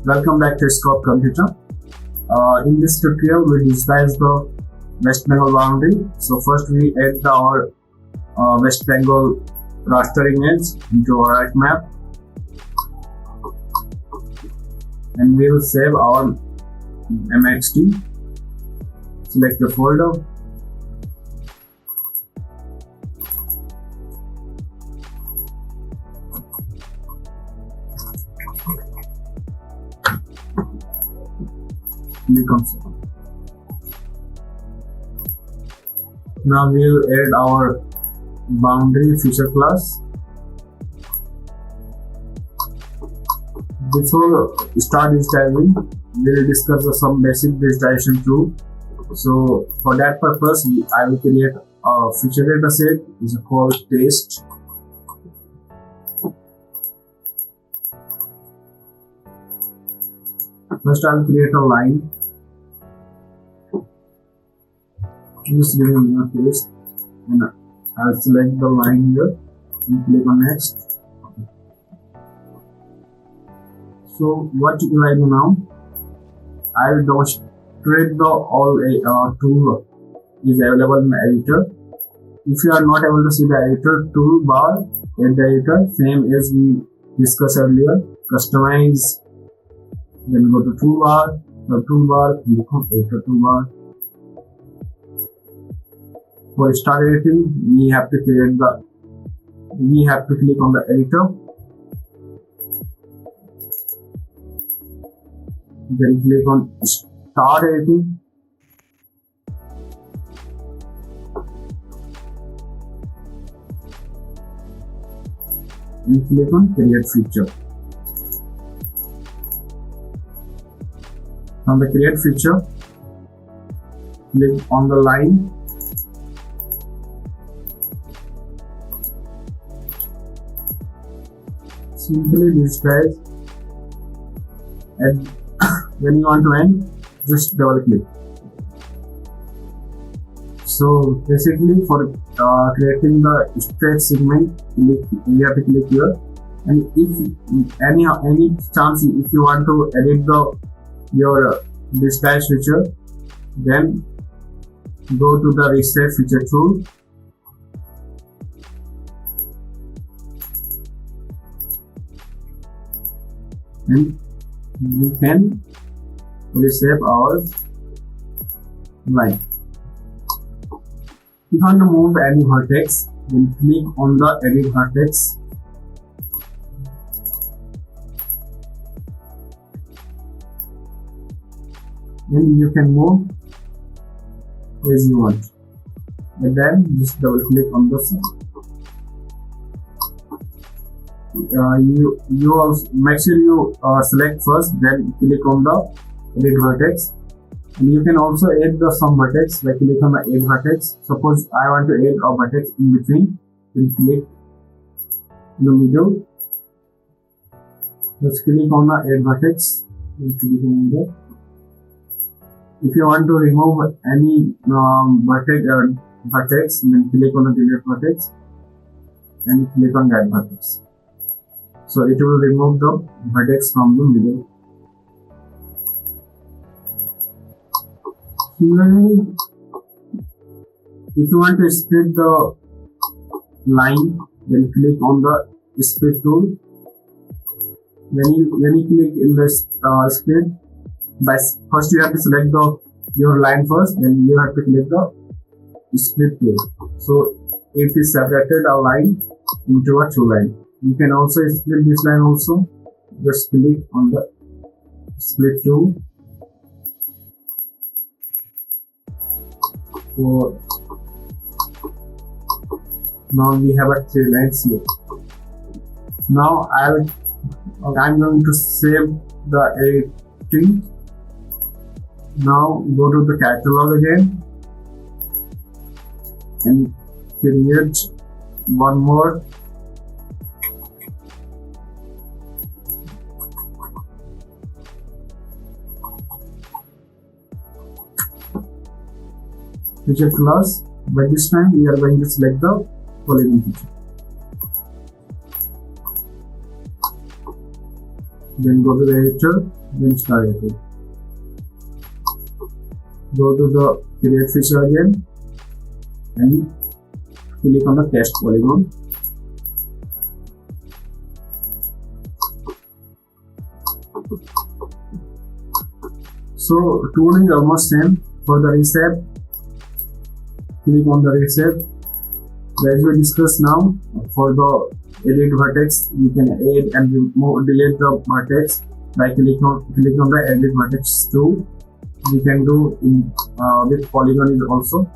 Welcome back to Scope Computer. In this tutorial, we digitize the West Bengal boundary. So first we add our West Bengal raster image into our ArcMap, and we will save our MXT. Select the folder. Click on save. Now we will add our boundary feature class. Before start digitizing, we will discuss some basic digitization tool. So for that purpose, I will create a feature data set is called test. First I will create a line. Just give me a paste, and I'll select the line here and click on next. So what will I do now? I will demonstrate the all tool is available in the editor. If you are not able to see the editor toolbar, add the editor, same as we discussed earlier. Customize, then go to toolbar, click on editor toolbar. For start editing, we have to click on the editor, then click on start editing, and click on create feature. From the create feature, click on the line, simply digitize, and when you want to end, just double click. So basically, for creating the straight segment, you have to click here, and if any chance if you want to edit your digitize feature, then go to the reset feature tool, and we can reshape our line. If you want to move any vertex, then click on the edit vertex. Then you can move as you want, and then just double click on the cell. You also make sure you select first, then click on the edit vertex, and you can also add some vertex. Like click on the add vertex. Suppose I want to add a vertex in between, then click in the middle. Just click on the add vertex, then click on the. If you want to remove any vertex, then click on the delete vertex and click on that vertex. So it will remove the vertex from the middle. Similarly, if you want to split the line, then click on the split tool. When you click in the split, first you have to select your line first, then you have to click the split tool. So it is separated a line into a two line. You can also split this line also. Just click on the split tool. So now we have a three lines here. Now I'm going to save the editing. Now go to the catalog again and create one more feature class, but this time we are going to select the polygon feature. Then go to the editor, then start editing. Go to the create feature again and click on the test polygon. So tool is almost same. For the reshape, click on the reshape. As we discussed now, for the edit vertex, you can add and remove, delete the vertex by clicking on the edit vertex tool. We can do in with polygon also.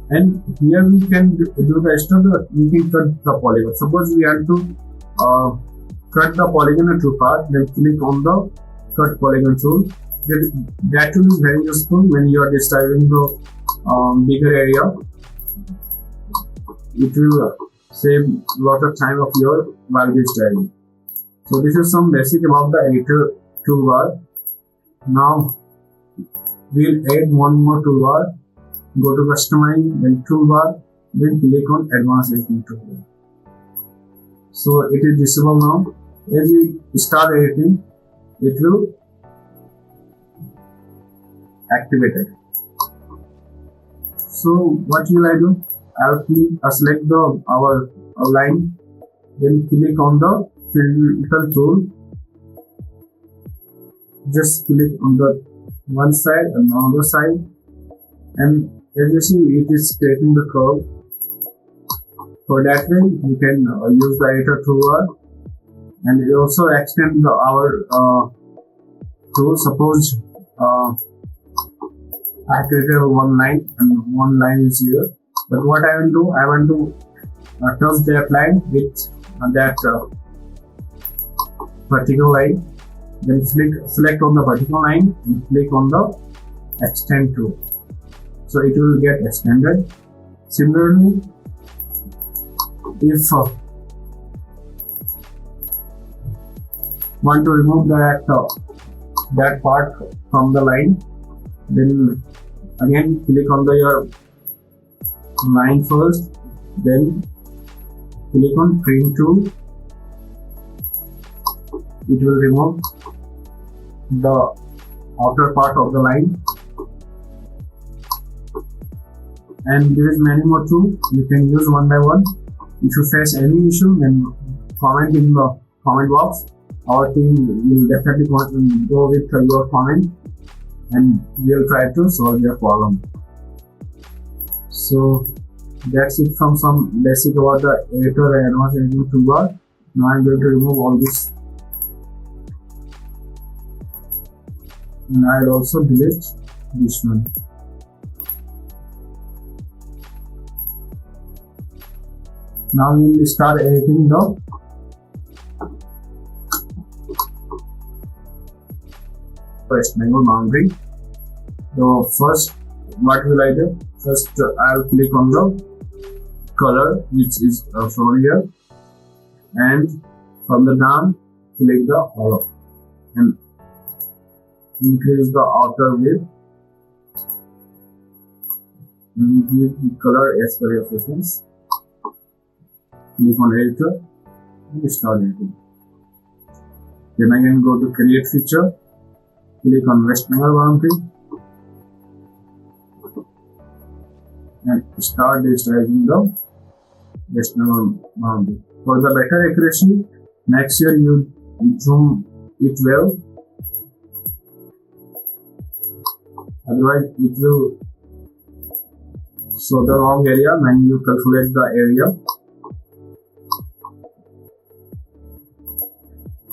And here we can do the extra. We can cut the polygon. Suppose we want to cut the polygon into part, then click on the cut polygon tool. That tool is very useful when you are describing the bigger area. It will save a lot of time of your while describing. So this is some basic about the editor toolbar. Now we'll add one more toolbar. Go to customize, then toolbar, then click on advanced editing toolbar. So it is visible now. As we start editing, it will activate it. So what will I do? I'll select our line, then click on the filter tool. Just click on the one side and the other side, and as you see, it is creating the curve. For that way, you can use the editor toolbar, and it also extend our tool. Suppose I created one line and one line is here, but what I will do, I want to touch that line with that vertical line. Then select on the vertical line and click on the extend tool. So it will get extended. Similarly, if want to remove that part from the line, then again click on your line first, then click on trim tool. It will remove the outer part of the line. And there is many more tools you can use one by one. If you face any issue, then comment in the comment box. Our team will definitely go with your comment, and we'll try to solve your problem. So that's it from some basic about the editor and advanced editing toolbar. Now I'm going to remove all this, and I'll also delete this one. Now we will start editing the rectangle boundary. So first, what will I do? First, I'll click on the color which is shown here, and from the down, click the hollow and increase the outer width. And give the color as per your preference. Click on editor and start editing. Then again go to create feature, click on rectangle boundary and start describing the rectangle boundary. For the better accuracy, make sure you zoom it well, otherwise it will show the wrong area when you calculate the area.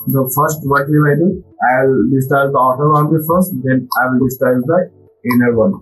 So first, what will I do? I'll digitize the outer boundary first, then I will digitize the inner one.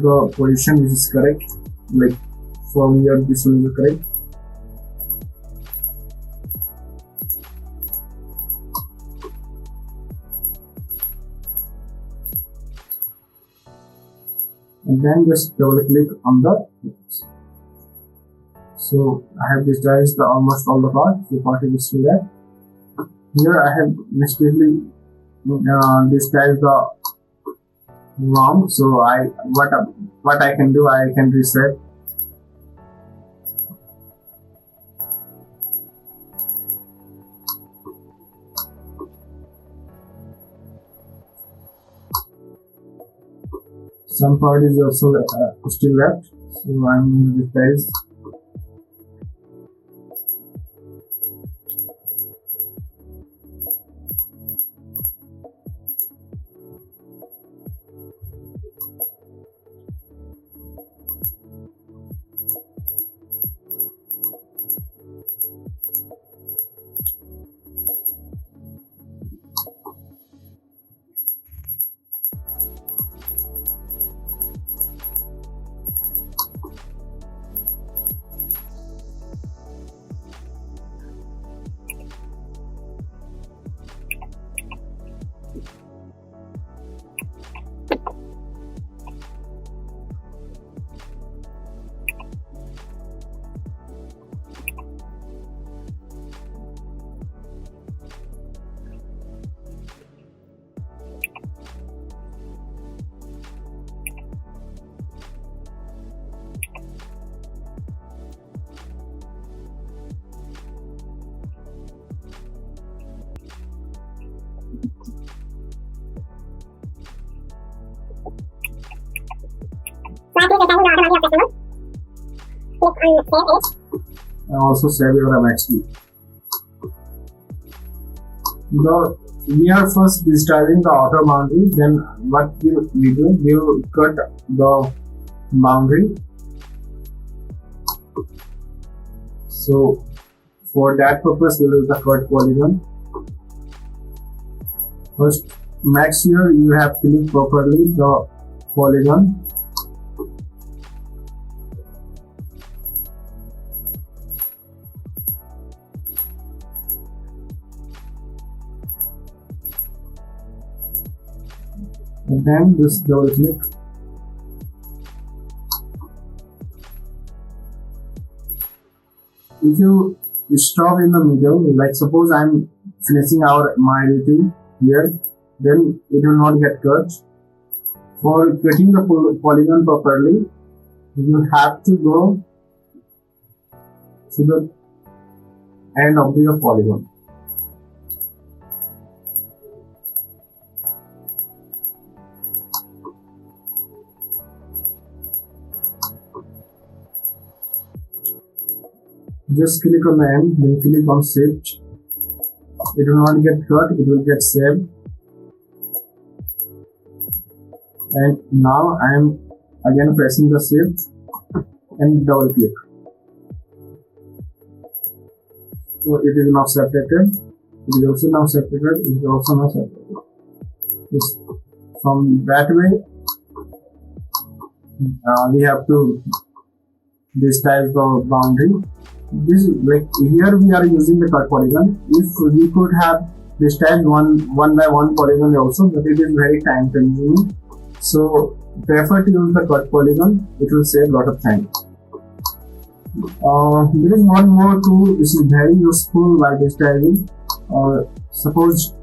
The position which is correct, like from here this one is correct. And then just double click on the text. So I have digitized almost all the part. The part is still there. Here I have mistakenly digitized the wrong. So what I can do, I can reset. Some part is also still left, so I'm going to digitize. And also save your MXD. We are first digitizing the outer boundary, then what we do, we will cut the boundary. So for that purpose we will use the cut polygon. First make sure you have clicked properly the polygon. And then just double click. If you stop in the middle, like suppose I'm finishing my editing here, then it will not get cut. For cutting the polygon properly, you have to go to the end of your polygon. Just click on the end, then click on shift. It will not get cut, it will get saved. And now I am again pressing the shift and double click. So it is now separated. It is also now separated. It is also now separated. From that way, we have to digitize the boundary. This is like here we are using the cut polygon. If we could have digitized one by one polygon also, but it is very time consuming. So prefer to use the cut polygon. It will save a lot of time. There is one more tool which is very useful while digitizing. Suppose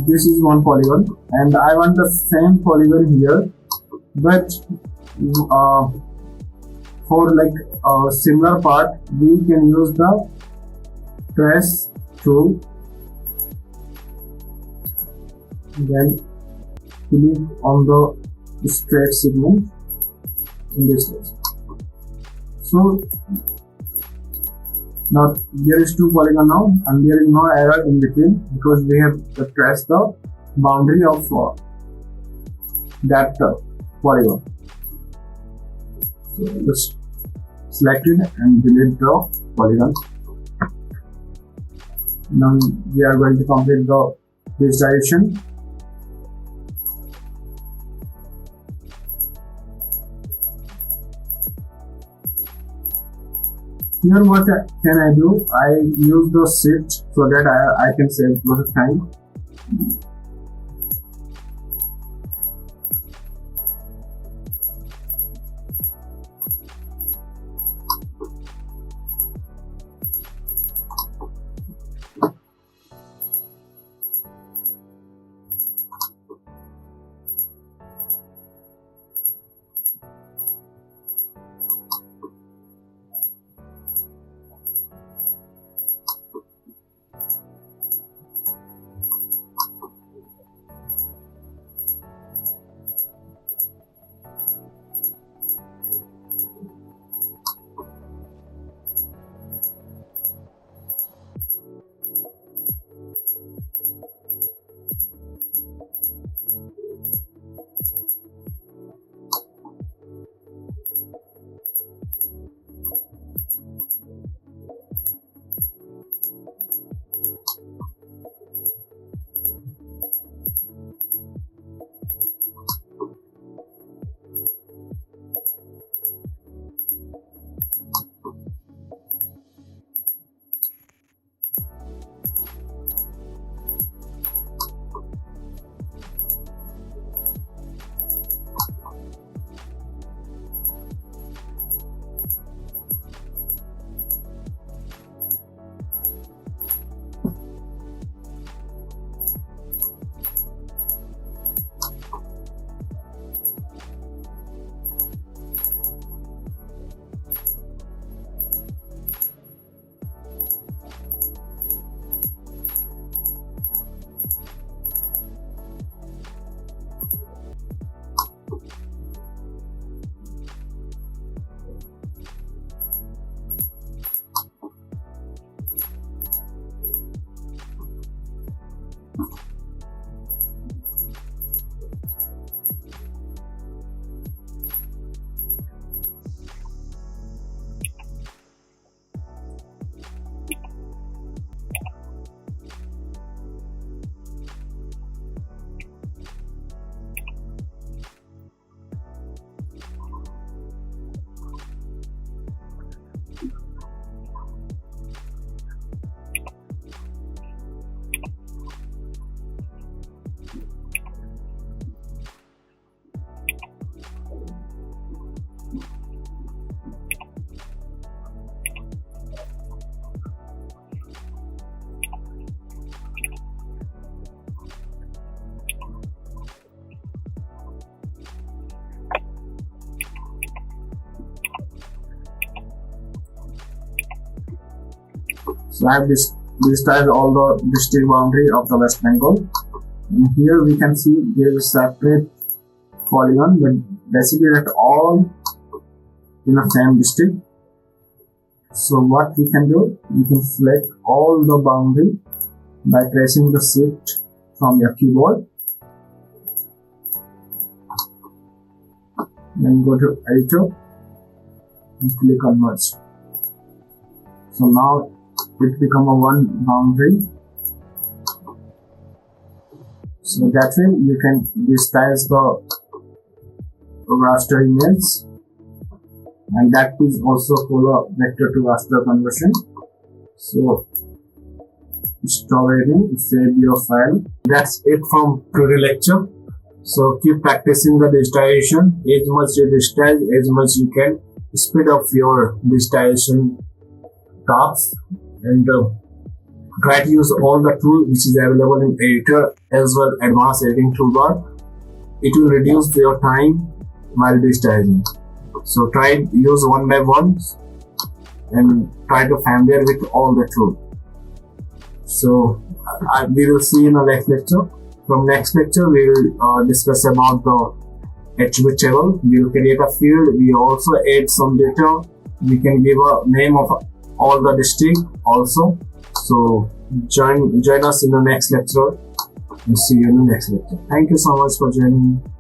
this is one polygon and I want the same polygon here, but for like a similar part we can use the trace tool. Then click on the straight segment in this case. So now there is two polygon now and there is no error in between because we have traced the boundary of that polygon. So just select it and delete the polygon. Now we are going to complete the digitization. Here what can I do? I use the shift so that I can save a lot of time. So I have digitized all the district boundary of the West Bengal. And here we can see there is a separate polygon, but basically at all in the same district. So what we can do, we can select all the boundary by pressing the shift from your keyboard. Then go to editor and click on merge. So now it become a one boundary. So that way you can digitize the raster image, and that is also called a vector to raster conversion. So stop editing, save your file. That's it from today lecture. So keep practicing the digitization. As much you digitize, as much you can speed up your digitization tasks, and try to use all the tools which is available in editor as well advanced editing toolbar. It will reduce your time while digitizing. So try use one by one and try to familiar with all the tools. So we will see in the next lecture. From next lecture we will discuss about the attribute table. We will create a field. We also add some data. We can give a name of all the district also. So join us in the next lecture and see you in the next lecture. Thank you so much for joining me.